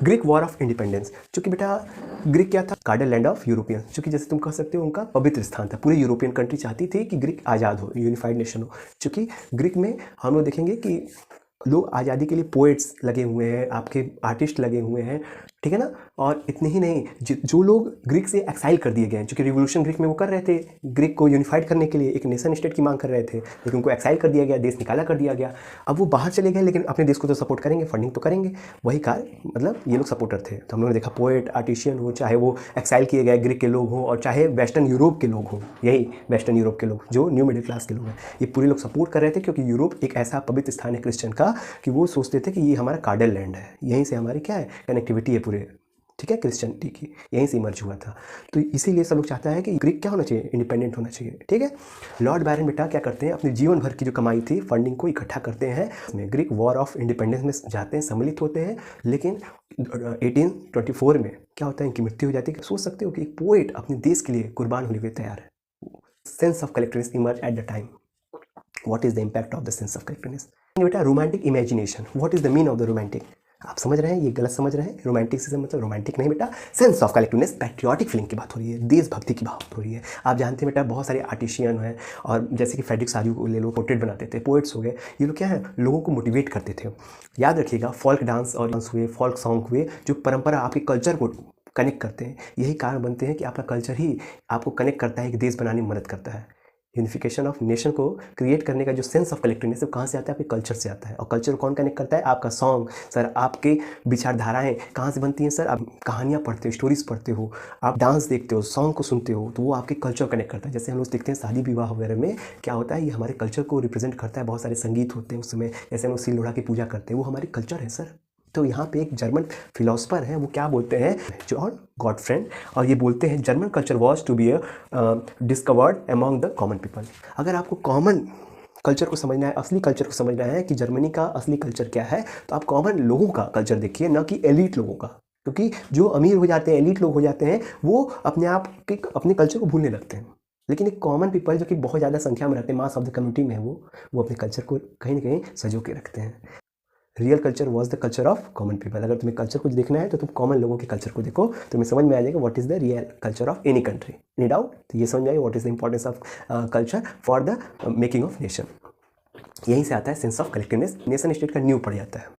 Greek war of independence, चूँकि बेटा Greek क्या था, गार्डन लैंड ऑफ यूरोपियन, चूँकि जैसे तुम कह सकते हो उनका पवित्र स्थान था। पूरी यूरोपियन कंट्री चाहती थी कि ग्रीक आज़ाद हो, यूनिफाइड नेशन हो। चूँकि ग्रीक में हम लोग देखेंगे कि लोग आज़ादी के लिए पोएट्स लगे हुए हैं, आपके आर्टिस्ट लगे हुए हैं, ठीक है ना। और इतने ही नहीं, जो लोग ग्रीक से एक्साइल कर दिए गए हैं, चूँकि रिवोल्यूशन ग्रीक में वो कर रहे थे, ग्रीक को यूनिफाइड करने के लिए एक नेशन स्टेट की मांग कर रहे थे, लेकिन उनको एक्साइल कर दिया गया, देश निकाला कर दिया गया। अब वो बाहर चले गए, लेकिन अपने देश को तो सपोर्ट करेंगे, फंडिंग तो करेंगे, वही कार्य, मतलब ये लोग सपोर्टर थे। तो हम लोगों ने देखा पोएट, आर्टिशियन हो, चाहे वो एक्साइल किए गए ग्रीक के लोग हों और चाहे वेस्टर्न यूरोप के लोग हों, यही वेस्टर्न यूरोप के लोग जो न्यू मिडिल क्लास के लोग हैं, ये पूरे लोग सपोर्ट कर रहे थे, क्योंकि यूरोप एक ऐसा पवित्र स्थान है क्रिश्चियन का कि वो सोचते थे कि ये हमारा कार्डल लैंड है, यहीं से हमारी क्या है, कनेक्टिविटी है पूरे, ठीक है, क्रिश्चियनिटी की, यहीं से इमर्ज हुआ था। तो इसीलिए सब लोग चाहता है कि ग्रीक क्या होना चाहिए, इंडिपेंडेंट होना चाहिए, ठीक है। लॉर्ड बायरन बेटा क्या करते हैं, अपने जीवन भर की जो कमाई थी, फंडिंग को इकट्ठा करते हैं, ग्रीक वॉर ऑफ इंडिपेंडेंस में जाते हैं, सम्मिलित होते हैं। लेकिन 1824 में क्या होता है, इनकी मृत्यु हो जाती है। सोच सकते हो कि एक पोएट अपने देश के लिए कुर्बान होने के लिए तैयार है। Sense of collectiveness emerge at the time. What is the impact of the sense of collectiveness बेटा, romantic imagination, what is the mean of the romantic. आप समझ रहे हैं, ये गलत समझ रहे हैं। रोमांटिसिज्म मतलब रोमांटिक नहीं बेटा, sense of collectiveness, patriotic feeling की बात हो रही है, देशभक्ति की बात हो रही है। आप जानते हैं बेटा, बहुत सारे आर्टिशियन हैं, और जैसे कि फ्रेडरिक साजू को ले लो, पोर्ट्रेट बनाते थे, पोएट्स हो गए, ये लोग क्या है, लोगों को मोटिवेट करते थे। याद रखिएगा, फोल्क डांस और डांस हुए, फोल्क सॉन्ग हुए, जो परंपरा आपके कल्चर को कनेक्ट करते हैं, यही कारण बनते हैं कि आपका कल्चर ही आपको कनेक्ट करता है, कि देश बनाने में मदद करता है। यूनिफिकेशन ऑफ नेशन को क्रिएट करने का जो सेंस ऑफ कलेक्टिवनेस कहाँ से आता है, आपके कल्चर से आता है। और कल्चर को कौन कनेक्ट करता है, आपका सॉन्ग। सर आपके विचारधाराएं कहाँ से बनती हैं सर, आप कहानियाँ पढ़ते हो, स्टोरीज पढ़ते हो, आप डांस देखते हो, सॉन्ग को सुनते हो, तो वो आपके कल्चर कनेक्ट करता है। जैसे हम लोग देखते हैं शादी विवाह वगैरह में क्या होता है, ये हमारे कल्चर को रिप्रेजेंट करता है। बहुत सारे संगीत होते हैं उस समय, जैसे हम लोग सिर लोढ़ा की पूजा करते हैं, वो हमारे कल्चर है सर। तो यहाँ पे एक जर्मन फिलोसफर हैं, वो क्या बोलते हैं, जॉन गॉटफ्रेंड, और ये बोलते हैं German culture was to be discovered among the common people. अगर आपको कॉमन कल्चर को समझना है, असली कल्चर को समझना है कि जर्मनी का असली कल्चर क्या है, तो आप कॉमन लोगों का कल्चर देखिए, ना कि एलीट लोगों का। क्योंकि जो अमीर हो जाते हैं, एलीट लोग हो जाते हैं, वो अपने आप के अपने कल्चर को भूलने लगते हैं। लेकिन एक कॉमन पीपल जो कि बहुत ज़्यादा संख्या में रहते हैं, मास ऑफ द कम्युनिटी में है, वो अपने कल्चर को कहीं ना कहीं सजो के रखते हैं। Real culture was the culture of common people. अगर तुम्हें कल्चर कुछ देखना है तो तुम कॉमन लोगों के कल्चर को देखो, तुम्हें समझ में आ जाएगा what is the real culture of any country. Any doubt, तो ये समझ में आएगा what is the importance of culture for the making of nation. यहीं से आता है sense of collectiveness, nation state का न्यू पड़ जाता है।